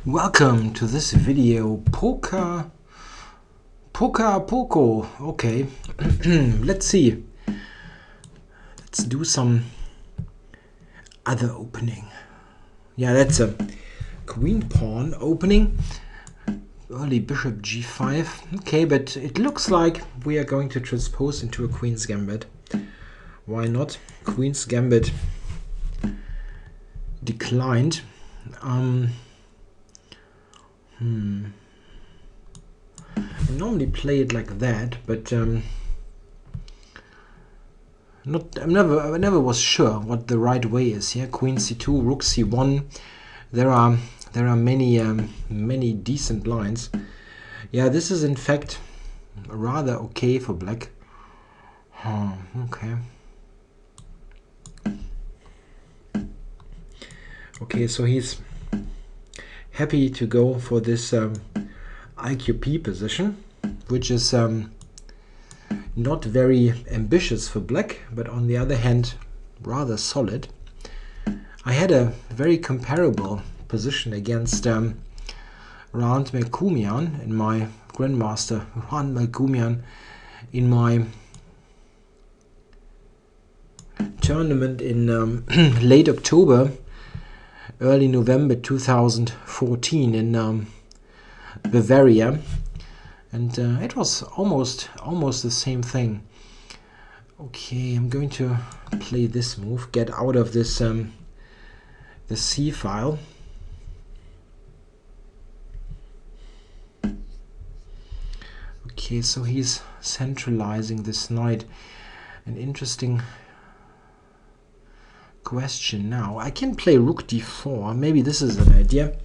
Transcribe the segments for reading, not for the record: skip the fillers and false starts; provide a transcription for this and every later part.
Welcome to this video, pocoapoco. Okay, let's see. Let's do some other opening. Yeah, that's a queen pawn opening. Early bishop g5. Okay, but it looks like we are going to transpose into a queen's gambit. Why not? Queen's gambit declined. I normally play it like that, but I never was sure what the right way is here. Queen c2, rook c1. There are many decent lines. Yeah, this is in fact rather okay for black. Okay, so he's happy to go for this IQP position, which is not very ambitious for black, but on the other hand rather solid. I had a very comparable position against Rand Melkumian in my Grandmaster Rand Melkumian in my tournament in late October, early November 2014 in Bavaria, and it was almost the same thing. Okay, I'm going to play this move, get out of this the C file. Okay, so he's centralizing this knight. An interesting question now. I can play rook d4. Maybe this is an idea.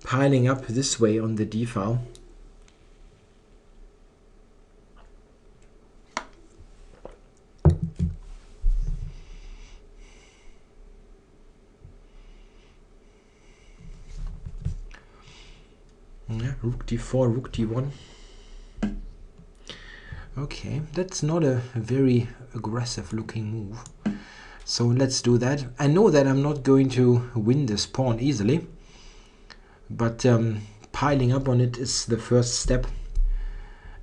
Piling up this way on the d file. Yeah, rook d4, rook d1. Okay, that's not a very aggressive looking move. So let's do that. I know that I'm not going to win this pawn easily, but piling up on it is the first step,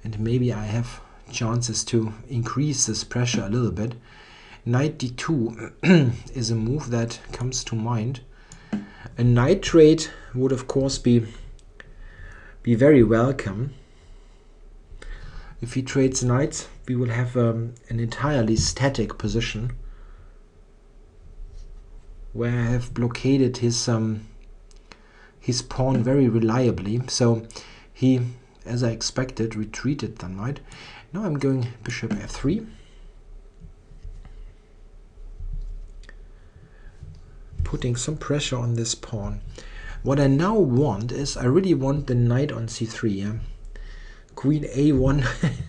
and maybe I have chances to increase this pressure a little bit. Knight d2 is a move that comes to mind. A knight trade would of course be very welcome. If he trades knights, we will have an entirely static position where I have blockaded his pawn very reliably. So he, as I expected, retreated the knight. Now I'm going bishop f3. Putting some pressure on this pawn. What I now want is, I really want the knight on c3. Yeah? Queen a1,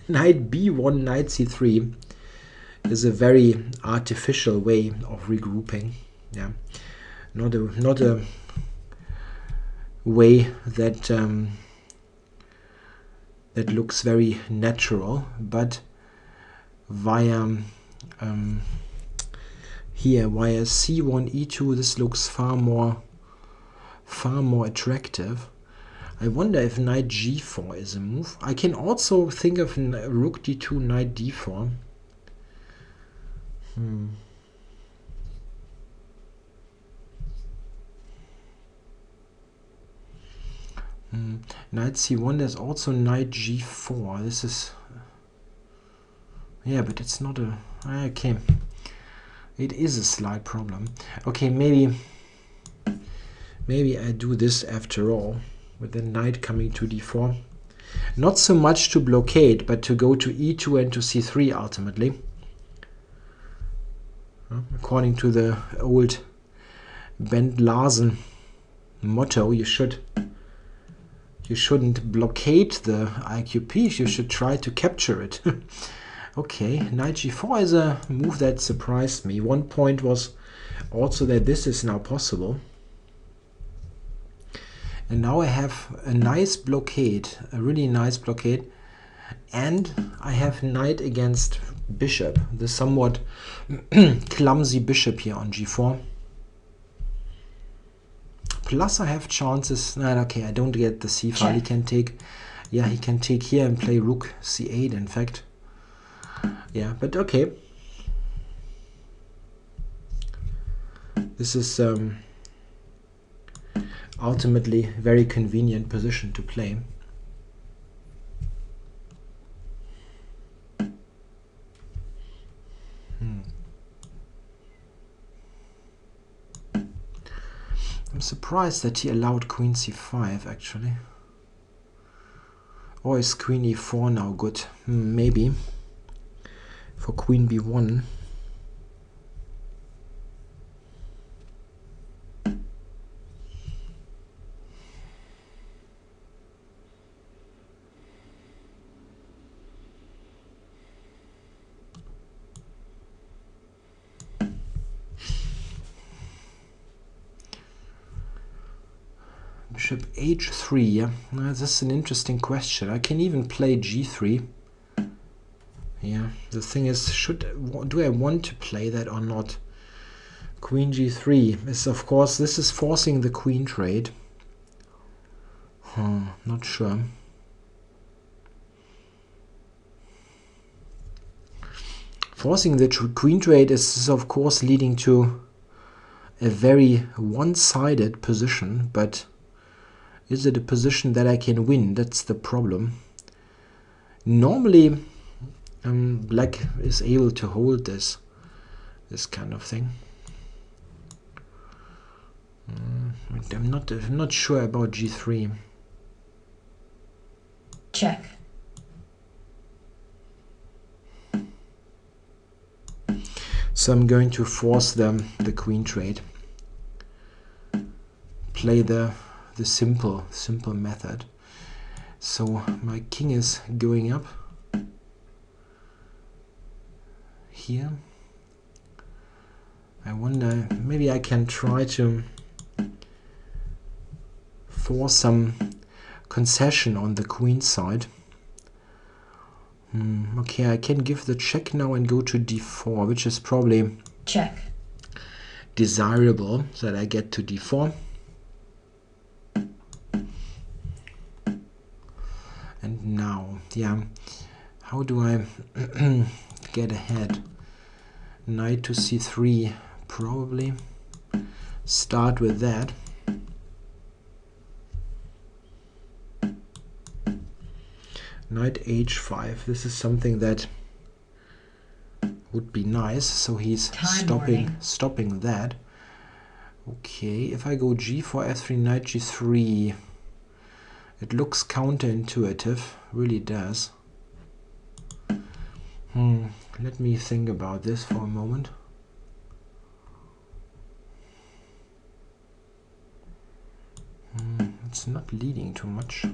knight b1, knight c3 is a very artificial way of regrouping. Yeah, not a way that that looks very natural, but via here via c1 e2 this looks far more attractive. I wonder if knight g4 is a move. I can also think of rook d2, knight d4. Knight c1, there's also knight g4. This is, yeah, but it's not a, okay, it is a slight problem. Okay, maybe I do this after all, with the knight coming to d4. Not so much to blockade, but to go to e2 and to c3 ultimately. According to the old Bent Larsen motto, you shouldn't blockade the IQP, you should try to capture it. Okay, knight g4 is a move that surprised me. One point was also that this is now possible. And now I have a nice blockade, a really nice blockade, and I have knight against bishop, the somewhat clumsy bishop here on g4. Plus I have chances. No, okay, I don't get the c file. Check. He can take, yeah, he can take here and play rook c8, in fact. Yeah, but okay. This is ultimately a very convenient position to play. I'm surprised that he allowed queen c5 actually. Or is queen e4 now good? Maybe. For queen b1. Bishop h3, yeah. This is an interesting question. I can even play g3. Yeah, the thing is, do I want to play that or not? Queen g3 is, of course, this is forcing the queen trade. Not sure. Forcing the queen trade is, of course, leading to a very one-sided position, but is it a position that I can win? That's the problem. Normally, black is able to hold this kind of thing. I'm not sure about g3. Check. So I'm going to force the queen trade. Play the simple method. So my king is going up here. I wonder, maybe I can try to force some concession on the queen side. Okay, I can give the check now and go to d4, which is probably check. Desirable, that I get to d4. And now, yeah, how do I get ahead? Knight to c3, probably. Start with that. Knight h5. This is something that would be nice. So he's stopping that. Okay, if I go g4, f3, knight g3, it looks counterintuitive. Really does. Let me think about this for a moment. It's not leading too much.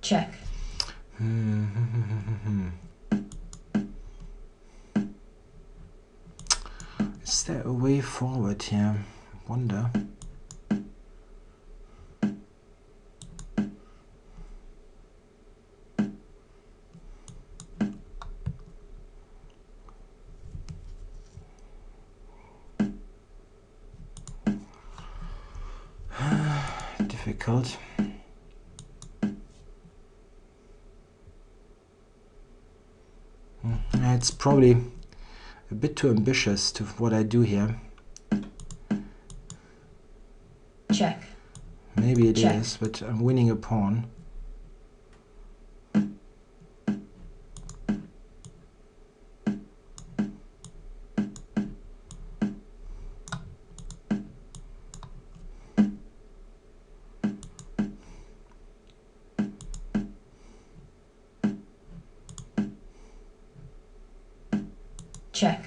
Check. Is there a way forward here? Wonder. Difficult. It's probably a bit too ambitious to what I do here. Check. Maybe it is, but I'm winning a pawn. Check.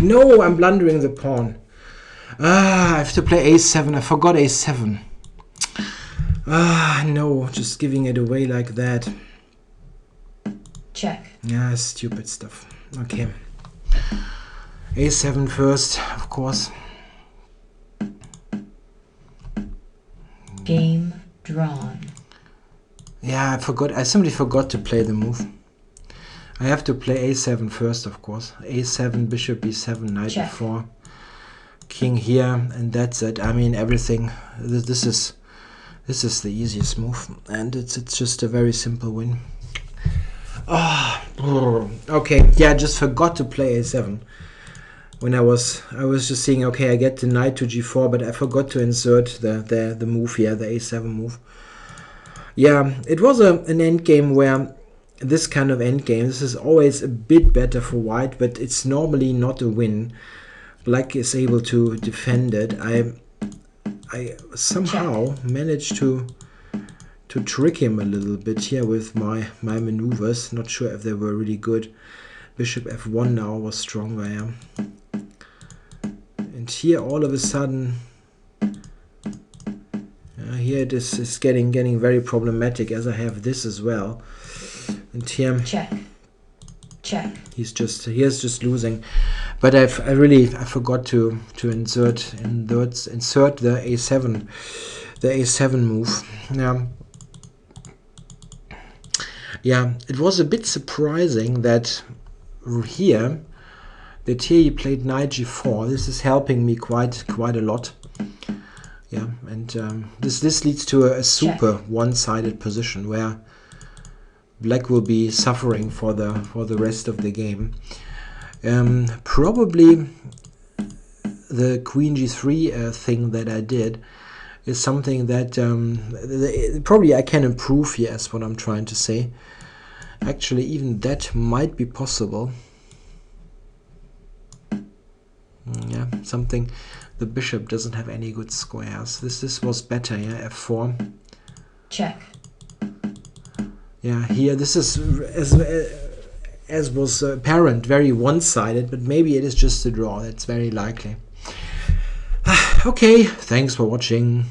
No, I'm blundering the pawn. I have to play a7. I forgot a7. No, just giving it away like that. Check. Yeah, stupid stuff. Okay. A7 first, of course. Game drawn. Yeah, I forgot. I simply forgot to play the move. I have to play A7 first, of course. A7, bishop B7, knight Check. B4, king here, and that's it. I mean, everything. This is the easiest move, and it's just a very simple win. Oh, okay. Yeah, I just forgot to play A7. When I was just seeing, okay, I get the knight to G4, but I forgot to insert the move here, the A7 move. Yeah, it was an endgame where this kind of endgame, this is always a bit better for white, but it's normally not a win. Black is able to defend it. I somehow managed to trick him a little bit here with my maneuvers. Not sure if they were really good. Bishop F1 now was stronger, yeah. And here all of a sudden, here it is getting very problematic, as I have this as well. And here Check. Check. he's just losing. But I forgot to insert the A7 move. Yeah, it was a bit surprising that here he played knight G4. This is helping me quite a lot. Yeah, and this leads to a super one-sided position where black will be suffering for the rest of the game. Probably the queen G3 thing that I did is something that probably I can improve here, is what I'm trying to say. Actually, even that might be possible. Yeah, something. The bishop doesn't have any good squares. This was better, yeah, F4. Check. Yeah, here this is, as was apparent, very one-sided, but maybe it is just a draw. That's very likely. Okay, thanks for watching.